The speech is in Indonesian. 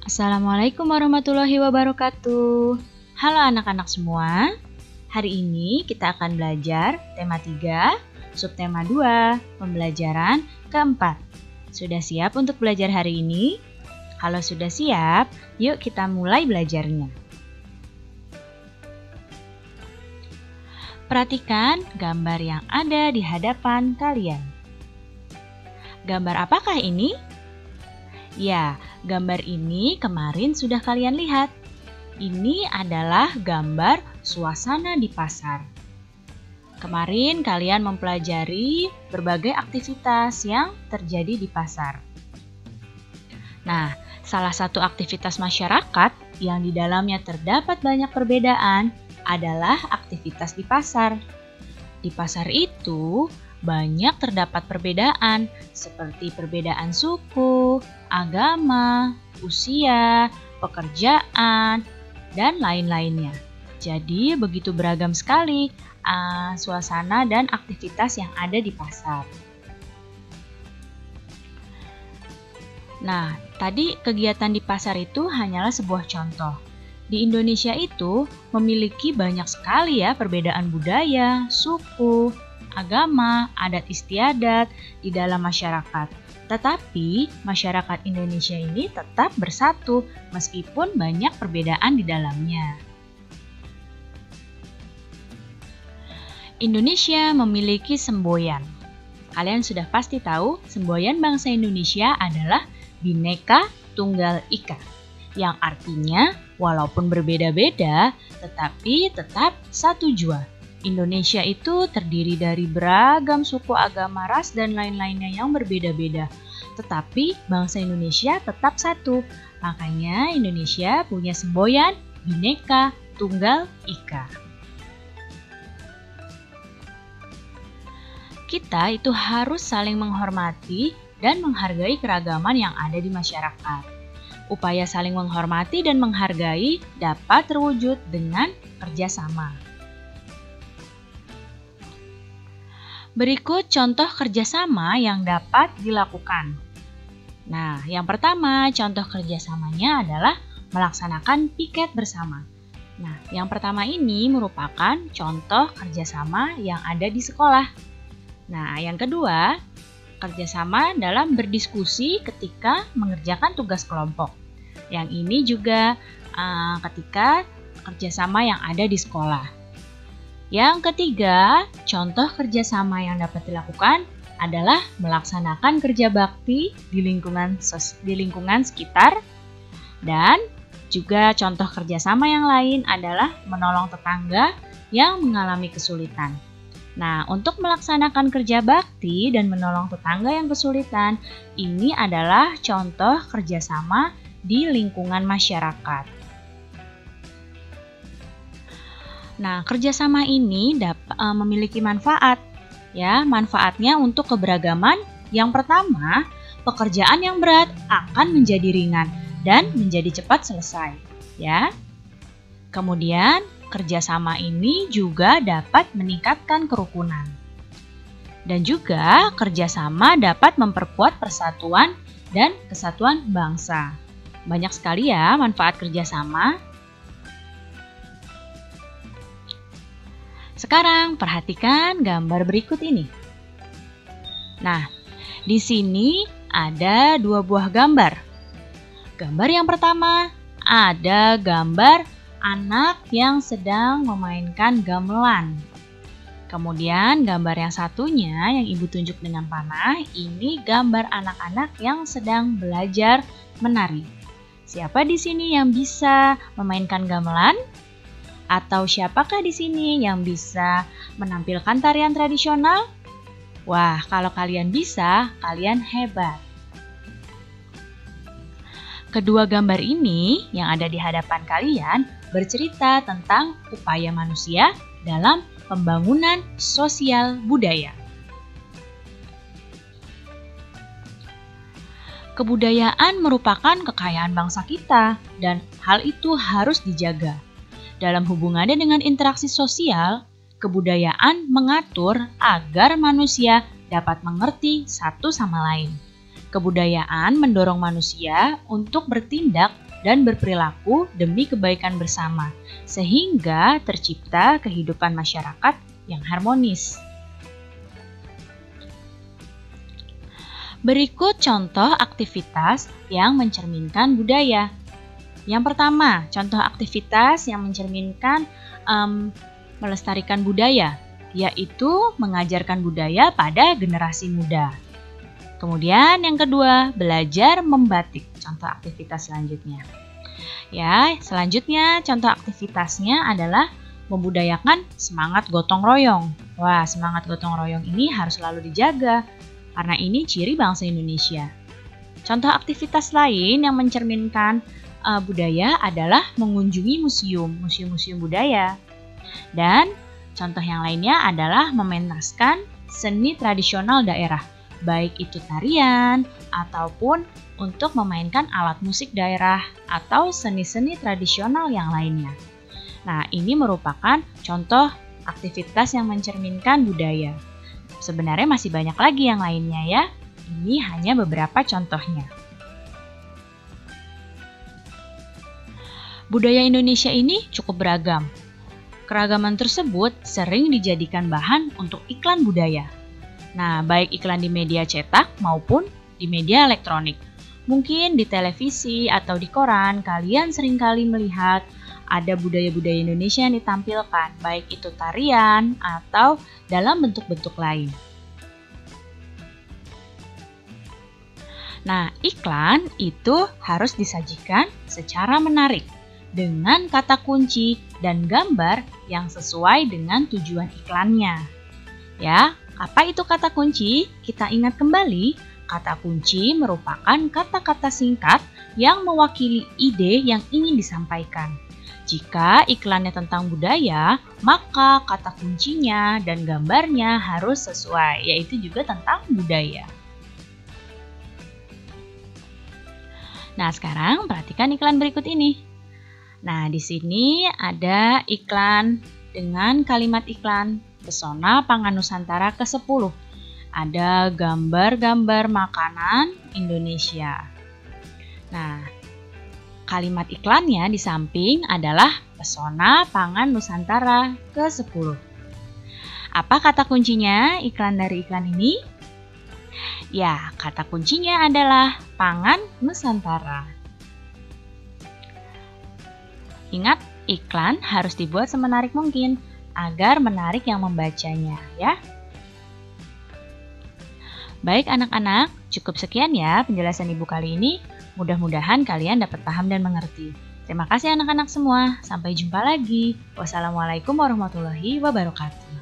Assalamualaikum warahmatullahi wabarakatuh. Halo anak-anak semua. Hari ini kita akan belajar tema 3, subtema 2, pembelajaran keempat. Sudah siap untuk belajar hari ini? Kalau sudah siap, yuk kita mulai belajarnya. Perhatikan gambar yang ada di hadapan kalian. Gambar apakah ini? Ya, gambar ini kemarin sudah kalian lihat. Ini adalah gambar suasana di pasar. Kemarin kalian mempelajari berbagai aktivitas yang terjadi di pasar. Nah, salah satu aktivitas masyarakat yang di dalamnya terdapat banyak perbedaan adalah aktivitas di pasar. Di pasar itu banyak terdapat perbedaan seperti perbedaan suku, agama, usia, pekerjaan, dan lain-lainnya. Jadi begitu beragam sekali suasana dan aktivitas yang ada di pasar. Nah, tadi kegiatan di pasar itu hanyalah sebuah contoh. Di Indonesia itu memiliki banyak sekali ya perbedaan budaya, suku, agama, adat istiadat di dalam masyarakat. Tetapi masyarakat Indonesia ini tetap bersatu meskipun banyak perbedaan di dalamnya. Indonesia memiliki semboyan. Kalian sudah pasti tahu semboyan bangsa Indonesia adalah Bhinneka Tunggal Ika, yang artinya walaupun berbeda-beda tetapi tetap satu jua. Indonesia itu terdiri dari beragam suku, agama, ras, dan lain-lainnya yang berbeda-beda. Tetapi bangsa Indonesia tetap satu. Makanya Indonesia punya semboyan Bhinneka Tunggal Ika. Kita itu harus saling menghormati dan menghargai keragaman yang ada di masyarakat. Upaya saling menghormati dan menghargai dapat terwujud dengan kerjasama. Berikut contoh kerjasama yang dapat dilakukan. Nah, yang pertama contoh kerjasamanya adalah melaksanakan piket bersama. Nah, yang pertama ini merupakan contoh kerjasama yang ada di sekolah. Nah, yang kedua, kerjasama dalam berdiskusi ketika mengerjakan tugas kelompok. Yang ini juga ketika kerjasama yang ada di sekolah. Yang ketiga, contoh kerjasama yang dapat dilakukan adalah melaksanakan kerja bakti di lingkungan sekitar. Dan juga contoh kerjasama yang lain adalah menolong tetangga yang mengalami kesulitan. Nah, untuk melaksanakan kerja bakti dan menolong tetangga yang kesulitan, ini adalah contoh kerjasama di lingkungan masyarakat. Nah, kerjasama ini memiliki manfaat. Ya, manfaatnya untuk keberagaman. Yang pertama, pekerjaan yang berat akan menjadi ringan dan menjadi cepat selesai. Ya. Kemudian, kerjasama ini juga dapat meningkatkan kerukunan. Dan juga kerjasama dapat memperkuat persatuan dan kesatuan bangsa. Banyak sekali ya manfaat kerjasama. Sekarang perhatikan gambar berikut ini. Nah, di sini ada dua buah gambar. Gambar yang pertama ada gambar anak yang sedang memainkan gamelan. Kemudian gambar yang satunya yang ibu tunjuk dengan panah, ini gambar anak-anak yang sedang belajar menari. Siapa di sini yang bisa memainkan gamelan? Atau siapakah di sini yang bisa menampilkan tarian tradisional? Wah, kalau kalian bisa, kalian hebat. Kedua gambar ini yang ada di hadapan kalian bercerita tentang upaya manusia dalam pembangunan sosial budaya. Kebudayaan merupakan kekayaan bangsa kita dan hal itu harus dijaga. Dalam hubungannya dengan interaksi sosial, kebudayaan mengatur agar manusia dapat mengerti satu sama lain. Kebudayaan mendorong manusia untuk bertindak dan berperilaku demi kebaikan bersama, sehingga tercipta kehidupan masyarakat yang harmonis. Berikut contoh aktivitas yang mencerminkan budaya. Yang pertama, contoh aktivitas yang mencerminkan melestarikan budaya, yaitu mengajarkan budaya pada generasi muda. Kemudian yang kedua, belajar membatik, contoh aktivitas selanjutnya. Ya, selanjutnya contoh aktivitasnya adalah membudayakan semangat gotong royong. Wah, semangat gotong royong ini harus selalu dijaga, karena ini ciri bangsa Indonesia. Contoh aktivitas lain yang mencerminkan budaya adalah mengunjungi museum budaya. Dan contoh yang lainnya adalah mementaskan seni tradisional daerah, baik itu tarian ataupun untuk memainkan alat musik daerah atau seni-seni tradisional yang lainnya. Nah, ini merupakan contoh aktivitas yang mencerminkan budaya. Sebenarnya masih banyak lagi yang lainnya ya. Ini hanya beberapa contohnya. Budaya Indonesia ini cukup beragam. Keragaman tersebut sering dijadikan bahan untuk iklan budaya. Nah, baik iklan di media cetak maupun di media elektronik. Mungkin di televisi atau di koran, kalian seringkali melihat ada budaya-budaya Indonesia yang ditampilkan, baik itu tarian atau dalam bentuk-bentuk lain. Nah, iklan itu harus disajikan secara menarik dengan kata kunci dan gambar yang sesuai dengan tujuan iklannya. Ya, apa itu kata kunci? Kita ingat kembali, kata kunci merupakan kata-kata singkat yang mewakili ide yang ingin disampaikan. Jika iklannya tentang budaya, maka kata kuncinya dan gambarnya harus sesuai, yaitu juga tentang budaya. Nah, sekarang perhatikan iklan berikut ini. Nah, di sini ada iklan dengan kalimat iklan Pesona Pangan Nusantara ke-10. Ada gambar-gambar makanan Indonesia. Nah, kalimat iklannya di samping adalah Pesona Pangan Nusantara ke-10. Apa kata kuncinya iklan dari iklan ini? Ya, kata kuncinya adalah Pangan Nusantara. Ingat, iklan harus dibuat semenarik mungkin agar menarik yang membacanya, ya. Baik anak-anak, cukup sekian ya penjelasan Ibu kali ini. Mudah-mudahan kalian dapat paham dan mengerti. Terima kasih anak-anak semua. Sampai jumpa lagi. Wassalamualaikum warahmatullahi wabarakatuh.